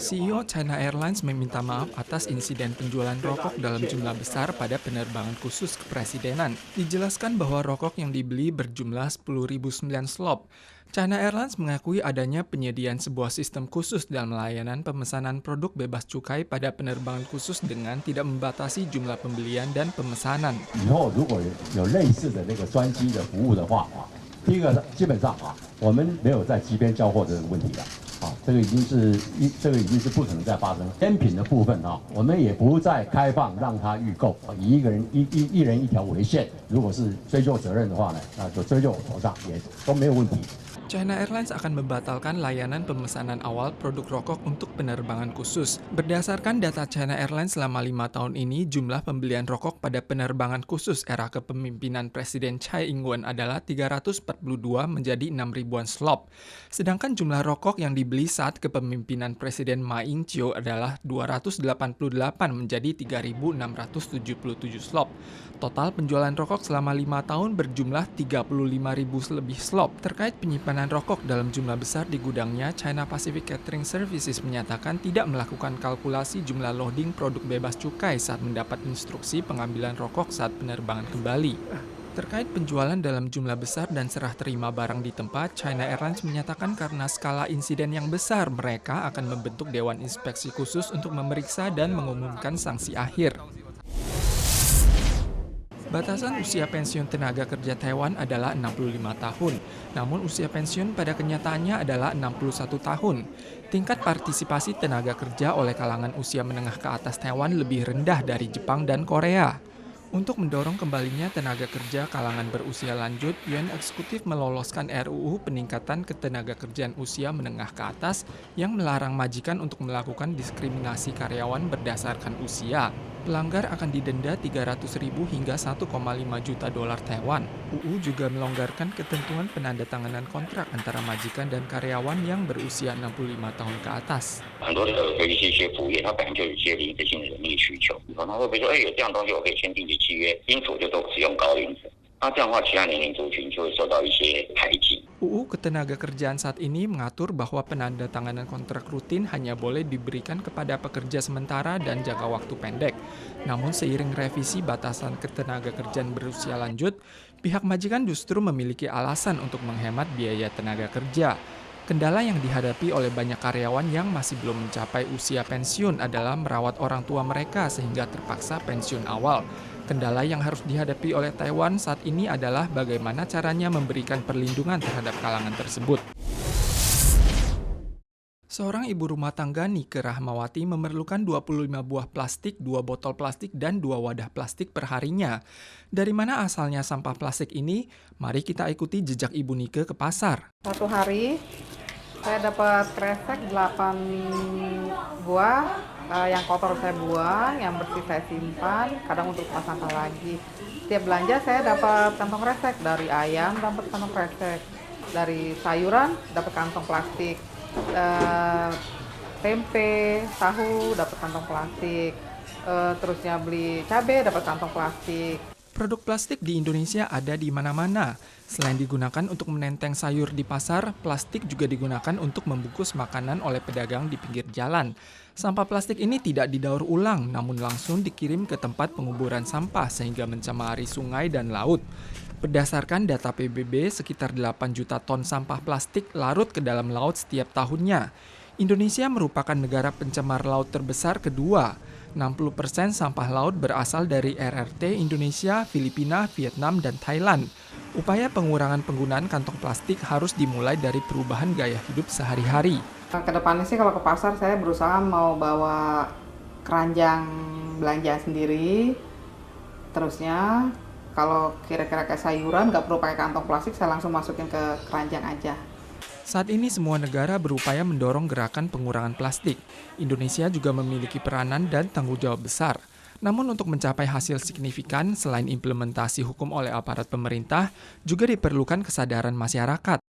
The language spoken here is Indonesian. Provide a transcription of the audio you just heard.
CEO China Airlines meminta maaf atas insiden penjualan rokok dalam jumlah besar pada penerbangan khusus kepresidenan. Dijelaskan bahwa rokok yang dibeli berjumlah 10.009 slop. China Airlines mengakui adanya penyediaan sebuah sistem khusus dalam layanan pemesanan produk bebas cukai pada penerbangan khusus dengan tidak membatasi jumlah pembelian dan pemesanan. 以后如果有类似的那个专机的服务的话，第一个基本上我们没有在机边交货这个问题了。这个已经是不可能再发生。天品的部分我们也不再开放让它预购，以一人一条为限。如果是追究责任的话呢，那就追究我头上，也都没有问题。 China Airlines akan membatalkan layanan pemesanan awal produk rokok untuk penerbangan khusus. Berdasarkan data China Airlines selama 5 tahun ini, jumlah pembelian rokok pada penerbangan khusus era kepemimpinan Presiden Tsai Ing-wen adalah 342 menjadi 6.000-an slop. Sedangkan jumlah rokok yang dibeli saat kepemimpinan Presiden Ma Ying-jeou adalah 288 menjadi 3.677 slop. Total penjualan rokok selama 5 tahun berjumlah 35.000 lebih slop. Terkait penyimpanan rokok dalam jumlah besar di gudangnya, China Pacific Catering Services menyatakan tidak melakukan kalkulasi jumlah loading produk bebas cukai saat mendapat instruksi pengambilan rokok saat penerbangan kembali. Terkait penjualan dalam jumlah besar dan serah terima barang di tempat, China Airlines menyatakan karena skala insiden yang besar, mereka akan membentuk Dewan Inspeksi Khusus untuk memeriksa dan mengumumkan sanksi akhir. Batasan usia pensiun tenaga kerja Taiwan adalah 65 tahun, namun usia pensiun pada kenyataannya adalah 61 tahun. Tingkat partisipasi tenaga kerja oleh kalangan usia menengah ke atas Taiwan lebih rendah dari Jepang dan Korea. Untuk mendorong kembalinya tenaga kerja kalangan berusia lanjut, Yuan Eksekutif meloloskan RUU peningkatan ketenaga kerjaan usia menengah ke atas yang melarang majikan untuk melakukan diskriminasi karyawan berdasarkan usia. Pelanggar akan didenda 300.000 hingga 1,5 juta dolar Taiwan. UU juga melonggarkan ketentuan penandatanganan kontrak antara majikan dan karyawan yang berusia 65 tahun ke atas. 很多的尤其是一些服务业，它本来就有一些临时性的人力需求，他会不会说，有这样东西我可以签订期契约，因此我就都使用高龄者。那这样的话，其他年龄族群就会受到一些排挤。 UU Ketenagakerjaan saat ini mengatur bahwa penandatanganan kontrak rutin hanya boleh diberikan kepada pekerja sementara dan jangka waktu pendek. Namun seiring revisi batasan ketenagakerjaan berusia lanjut, pihak majikan justru memiliki alasan untuk menghemat biaya tenaga kerja. Kendala yang dihadapi oleh banyak karyawan yang masih belum mencapai usia pensiun adalah merawat orang tua mereka sehingga terpaksa pensiun awal. Kendala yang harus dihadapi oleh Taiwan saat ini adalah bagaimana caranya memberikan perlindungan terhadap kalangan tersebut. Seorang ibu rumah tangga Nike Rahmawati memerlukan 25 buah plastik, 2 botol plastik, dan 2 wadah plastik perharinya. Dari mana asalnya sampah plastik ini? Mari kita ikuti jejak Ibu Nike ke pasar. Satu hari saya dapat kresek 8 buah. Yang kotor saya buang, yang bersih saya simpan, kadang untuk sampah lagi. Setiap belanja saya dapat kantong kresek, dari ayam dapat kantong kresek, dari sayuran dapat kantong plastik, tempe, tahu dapat kantong plastik, terusnya beli cabai dapat kantong plastik. Produk plastik di Indonesia ada di mana-mana. Selain digunakan untuk menenteng sayur di pasar, plastik juga digunakan untuk membungkus makanan oleh pedagang di pinggir jalan. Sampah plastik ini tidak didaur ulang, namun langsung dikirim ke tempat penguburan sampah sehingga mencemari sungai dan laut. Berdasarkan data PBB, sekitar 8 juta ton sampah plastik larut ke dalam laut setiap tahunnya. Indonesia merupakan negara pencemar laut terbesar kedua. 60% sampah laut berasal dari RRT Indonesia, Filipina, Vietnam, dan Thailand. Upaya pengurangan penggunaan kantong plastik harus dimulai dari perubahan gaya hidup sehari-hari. Kedepannya sih kalau ke pasar saya berusaha mau bawa keranjang belanja sendiri. Terusnya kalau kira-kira kayak sayuran nggak perlu pakai kantong plastik, saya langsung masukin ke keranjang aja. Saat ini semua negara berupaya mendorong gerakan pengurangan plastik. Indonesia juga memiliki peranan dan tanggung jawab besar. Namun untuk mencapai hasil signifikan, selain implementasi hukum oleh aparat pemerintah, juga diperlukan kesadaran masyarakat.